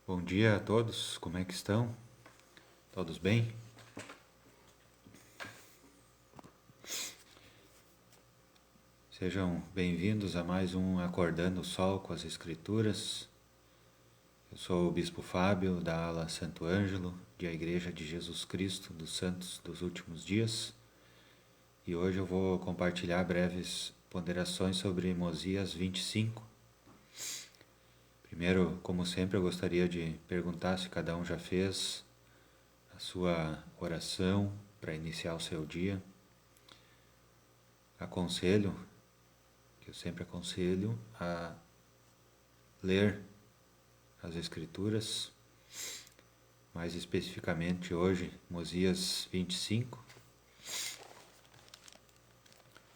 Bom dia a todos, como é que estão? Todos bem? Sejam bem-vindos a mais um Acordando o Sol com as Escrituras. Eu sou o Bispo Fábio, da ala Santo Ângelo, da Igreja de Jesus Cristo dos Santos dos Últimos Dias. E hoje eu vou compartilhar breves ponderações sobre Mosias 25. Primeiro, como sempre, eu gostaria de perguntar se cada um já fez a sua oração para iniciar o seu dia. Aconselho, que eu sempre aconselho, a ler as Escrituras, mais especificamente hoje, Mosias 25.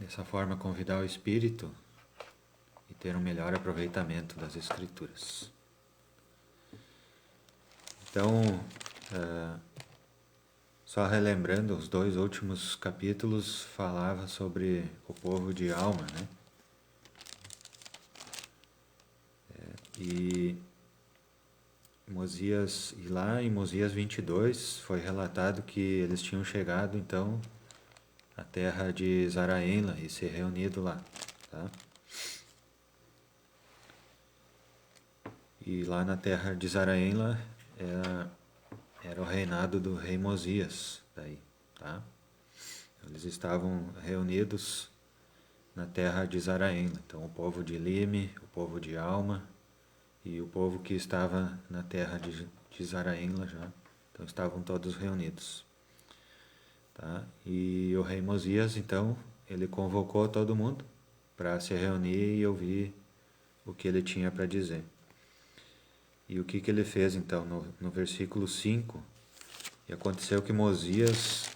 Dessa forma, convidar o Espírito e ter um melhor aproveitamento das Escrituras. Então, só relembrando, os dois últimos capítulos falava sobre o povo de Alma, né? E lá em Mosias 22 foi relatado que eles tinham chegado então à terra de Zaraenla e se reunido lá, tá? E lá na terra de Zaraenla era o reinado do rei Mosias, daí, tá? Eles estavam reunidos na terra de Zaraenla, então o povo de Lime, o povo de Alma e o povo que estava na terra de Zaraenla já, então estavam todos reunidos, tá? E o rei Mosias, então, ele convocou todo mundo para se reunir e ouvir o que ele tinha para dizer. E o que ele fez então no versículo 5? E aconteceu que Mosias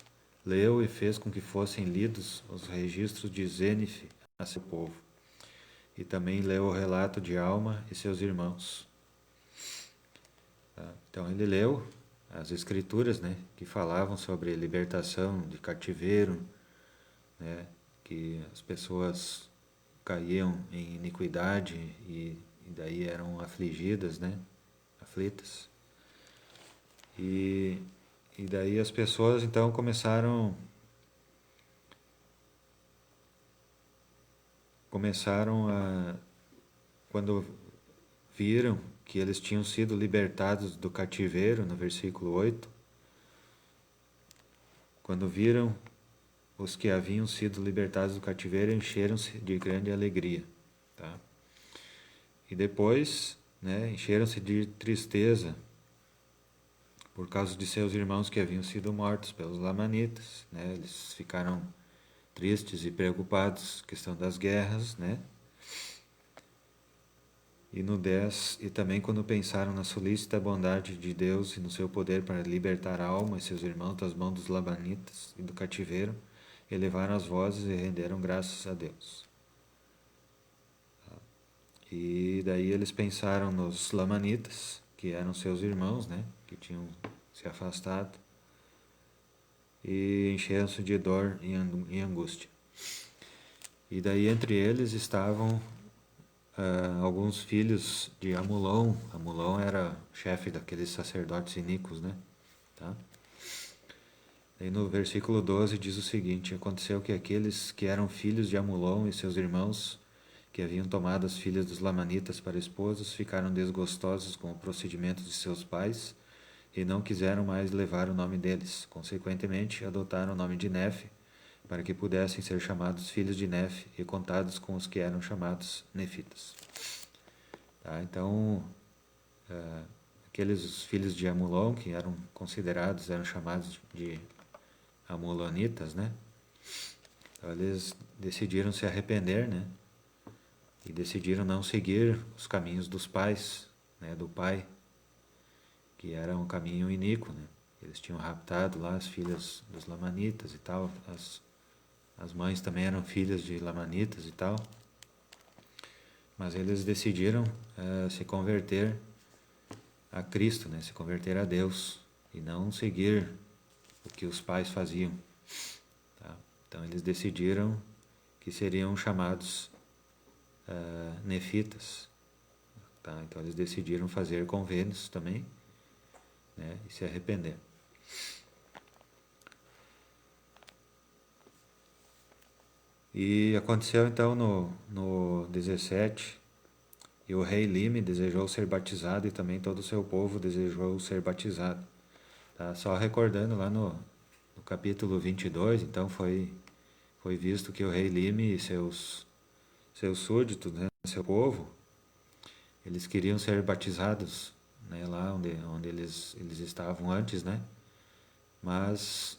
leu e fez com que fossem lidos os registros de Zênife a seu povo. E também leu o relato de Alma e seus irmãos. Tá? Então ele leu as escrituras, né, que falavam sobre libertação de cativeiro, né, que as pessoas caíam em iniquidade e daí eram afligidas, né, aflitas. E daí as pessoas então começaram a, quando viram que eles tinham sido libertados do cativeiro, no versículo 8, quando viram os que haviam sido libertados do cativeiro, encheram-se de grande alegria, tá? E depois, né, encheram-se de tristeza por causa de seus irmãos que haviam sido mortos pelos lamanitas, né? Eles ficaram tristes e preocupados, questão das guerras, né? E no 10, e também quando pensaram na solícita bondade de Deus e no seu poder para libertar a alma e seus irmãos das mãos dos lamanitas e do cativeiro, elevaram as vozes e renderam graças a Deus. E daí eles pensaram nos lamanitas, que eram seus irmãos, né, que tinham se afastado, e encheram-se de dor e angústia. E daí entre eles estavam alguns filhos de Amulão. Amulão era chefe daqueles sacerdotes iníquos, né? Tá? Aí no versículo 12 diz o seguinte: aconteceu que aqueles que eram filhos de Amulão e seus irmãos, que haviam tomado as filhas dos lamanitas para esposas, ficaram desgostosos com o procedimento de seus pais e não quiseram mais levar o nome deles. Consequentemente, adotaram o nome de Nefe, para que pudessem ser chamados filhos de Nefe e contados com os que eram chamados nefitas. Tá? Então, aqueles filhos de Amulão, que eram considerados, eram chamados de amulonitas, né? Então, eles decidiram se arrepender, né? E decidiram não seguir os caminhos dos pais, né? Do pai, que era um caminho iníquo, né? Eles tinham raptado lá as filhas dos lamanitas e tal, as mães também eram filhas de lamanitas e tal, mas eles decidiram se converter a Cristo, né? Se converter a Deus e não seguir o que os pais faziam, tá? Então eles decidiram que seriam chamados nefitas, tá? Então eles decidiram fazer convênios também, né? E se arrepender. E aconteceu então no 17, e o rei Lime desejou ser batizado e também todo o seu povo desejou ser batizado. Tá? Só recordando lá no capítulo 22, então foi visto que o rei Lime e seus súditos, né, seu povo, eles queriam ser batizados, né, lá onde eles estavam antes, né? Mas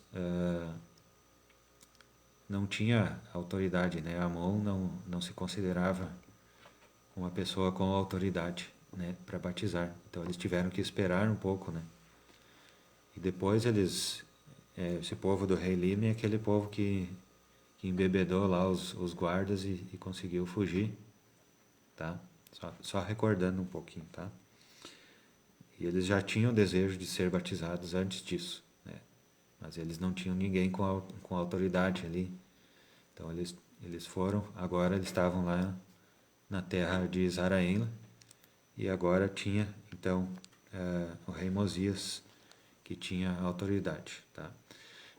não tinha autoridade, né? Amon não se considerava uma pessoa com autoridade, né, para batizar. Então eles tiveram que esperar um pouco, né? E depois esse povo do rei Lime é aquele povo que embebedou lá os guardas e conseguiu fugir, tá? Só recordando um pouquinho, tá? E eles já tinham o desejo de ser batizados antes disso, né? Mas eles não tinham ninguém com autoridade ali. Então eles foram, agora eles estavam lá na terra de Zaraenla, e agora tinha, então, o rei Mosias, que tinha autoridade, tá?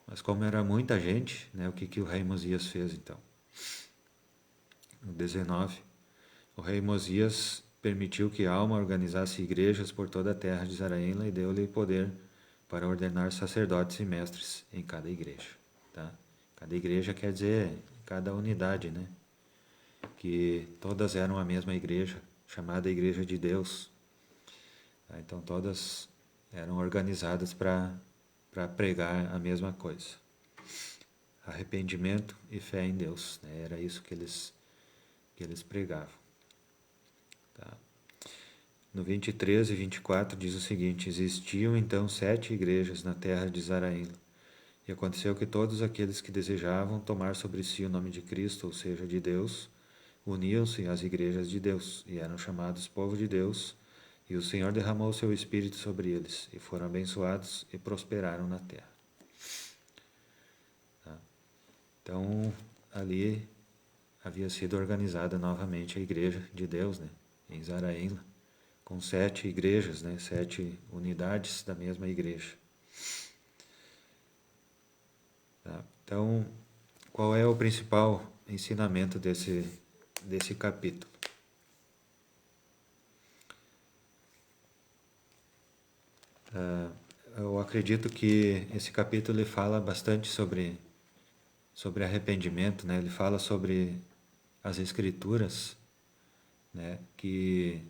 Mas como era muita gente, né, o que o rei Mosias fez, então? No 19, o rei Mosias permitiu que Alma organizasse igrejas por toda a terra de Zaraenla e deu-lhe poder para ordenar sacerdotes e mestres em cada igreja, tá? Cada igreja quer dizer cada unidade, né? Que todas eram a mesma igreja, chamada Igreja de Deus. Tá? Então todas eram organizadas para pregar a mesma coisa. Arrependimento e fé em Deus, né? Era isso que eles pregavam. Tá? No 23 e 24 diz o seguinte: existiam então 7 igrejas na terra de Zaraíla. E aconteceu que todos aqueles que desejavam tomar sobre si o nome de Cristo, ou seja, de Deus, uniam-se às igrejas de Deus, e eram chamados povo de Deus, e o Senhor derramou seu Espírito sobre eles, e foram abençoados e prosperaram na terra. Tá? Então, ali havia sido organizada novamente a igreja de Deus, né, em Zaraenla, com 7 igrejas, né, 7 unidades da mesma igreja. Tá? Então, qual é o principal ensinamento desse capítulo? Eu acredito que esse capítulo ele fala bastante sobre arrependimento, né? Ele fala sobre as escrituras, né? Que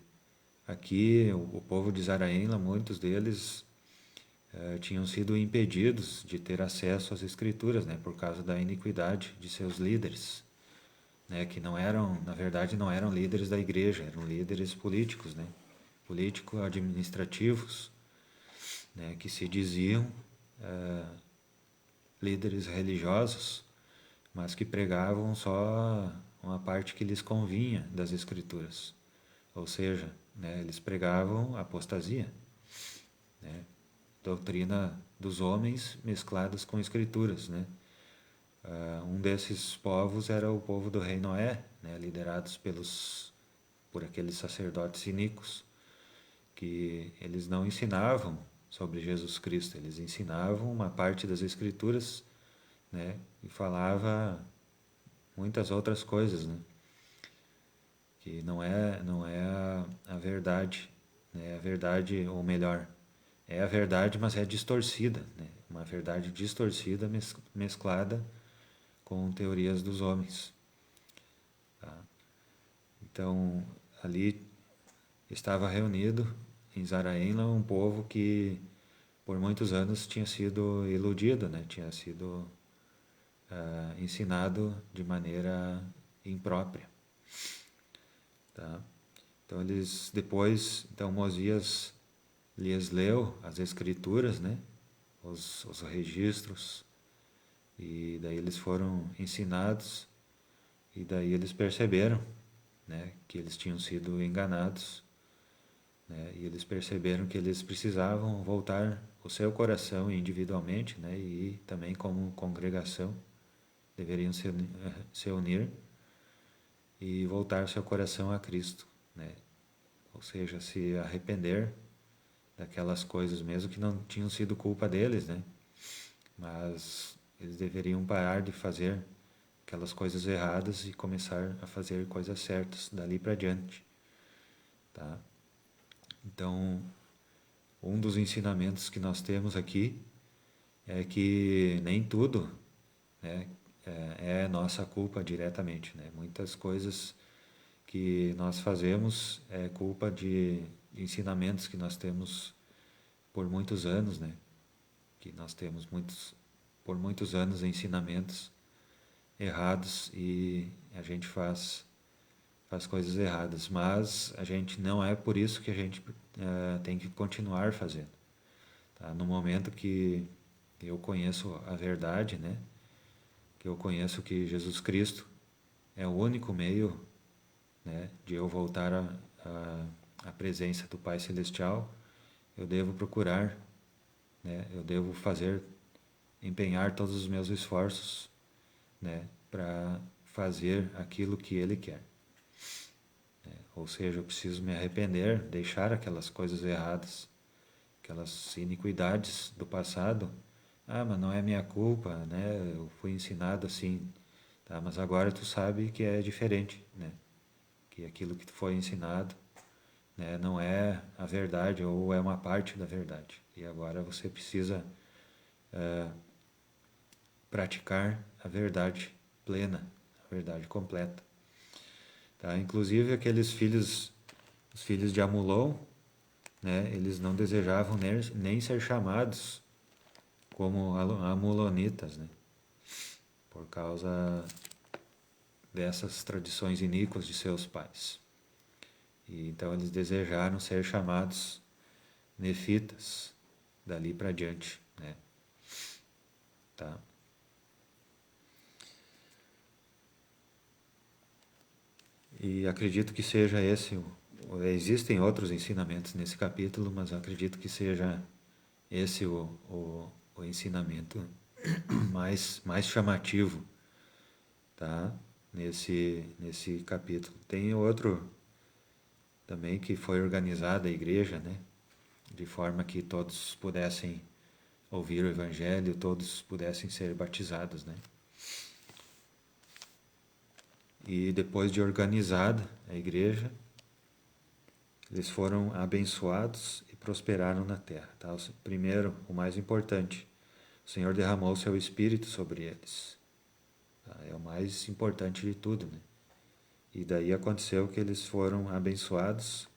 aqui o povo de Zaraenla, muitos deles tinham sido impedidos de ter acesso às escrituras, né? Por causa da iniquidade de seus líderes, né? Que não eram, na verdade, não eram líderes da igreja, eram líderes políticos, né? Político-administrativos, né? Que se diziam líderes religiosos, mas que pregavam só uma parte que lhes convinha das escrituras. Ou seja, né, eles pregavam apostasia, né, doutrina dos homens mescladas com escrituras, né. Um desses povos era o povo do rei Noé, né, liderados por aqueles sacerdotes iníquos, que eles não ensinavam sobre Jesus Cristo, eles ensinavam uma parte das escrituras, né, e falava muitas outras coisas, né, que não é a verdade, né, a verdade, ou melhor, é a verdade, mas é distorcida, né, uma verdade distorcida mesclada com teorias dos homens. Tá? Então, ali estava reunido em Zaraenla um povo que por muitos anos tinha sido iludido, né? Tinha sido ensinado de maneira imprópria. Tá? Então eles depois, então Mosias lhes leu as escrituras, né? Os registros, e daí eles foram ensinados, e daí eles perceberam, né, que eles tinham sido enganados, né, e eles perceberam que eles precisavam voltar o seu coração individualmente, né, e também como congregação deveriam se unir e voltar seu coração a Cristo, né, ou seja, se arrepender daquelas coisas, mesmo que não tinham sido culpa deles, né? Mas eles deveriam parar de fazer aquelas coisas erradas e começar a fazer coisas certas dali para diante, tá? Então, um dos ensinamentos que nós temos aqui é que nem tudo, né, é nossa culpa diretamente, né? Muitas coisas que nós fazemos é culpa de ensinamentos que nós temos por muitos anos, né? Que nós temos por muitos anos ensinamentos errados e a gente faz coisas erradas, mas a gente não é por isso que a gente tem que continuar fazendo, tá? No momento que eu conheço a verdade, né? Que eu conheço que Jesus Cristo é o único meio, né, de eu voltar à presença do Pai Celestial, eu devo procurar, né? Eu devo empenhar todos os meus esforços, né, para fazer aquilo que Ele quer. Ou seja, eu preciso me arrepender, deixar aquelas coisas erradas, aquelas iniquidades do passado. Ah, mas não é minha culpa, né? Eu fui ensinado assim, tá? Mas agora tu sabe que é diferente, né? Que aquilo que tu foi ensinado, né, não é a verdade ou é uma parte da verdade. E agora você precisa praticar a verdade plena, a verdade completa. Tá? Inclusive os filhos de Amulon, né, eles não desejavam nem ser chamados como amulonitas, né, por causa dessas tradições iníquas de seus pais. E então eles desejaram ser chamados nefitas dali para diante, né? Tá? E acredito que seja esse. Existem outros ensinamentos nesse capítulo, mas acredito que seja esse o ensinamento mais chamativo, tá? Nesse capítulo. Tem outro também que foi organizada a igreja, né? De forma que todos pudessem ouvir o Evangelho, todos pudessem ser batizados, né? E depois de organizada a igreja, eles foram abençoados e prosperaram na terra. Tá? Primeiro, o mais importante, o Senhor derramou seu Espírito sobre eles. Tá? É o mais importante de tudo, né? E daí aconteceu que eles foram abençoados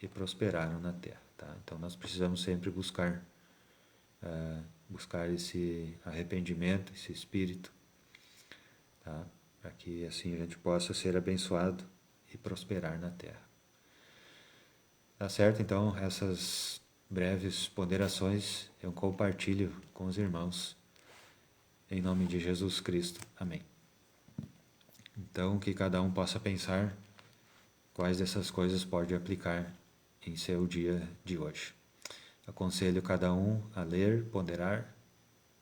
e prosperaram na terra. Tá? Então nós precisamos sempre buscar esse arrependimento, esse Espírito, tá? Para que assim a gente possa ser abençoado e prosperar na terra. Tá certo? Então, essas breves ponderações eu compartilho com os irmãos. Em nome de Jesus Cristo. Amém. Então, que cada um possa pensar quais dessas coisas pode aplicar em seu dia de hoje. Aconselho cada um a ler, ponderar,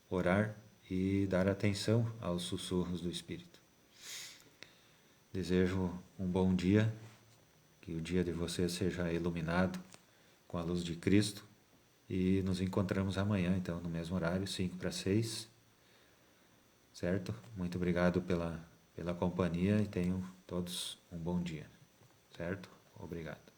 orar e dar atenção aos sussurros do Espírito. Desejo um bom dia, que o dia de vocês seja iluminado com a luz de Cristo e nos encontramos amanhã, então, no mesmo horário, 5 para 6, certo? Muito obrigado pela companhia e tenham todos um bom dia, certo? Obrigado.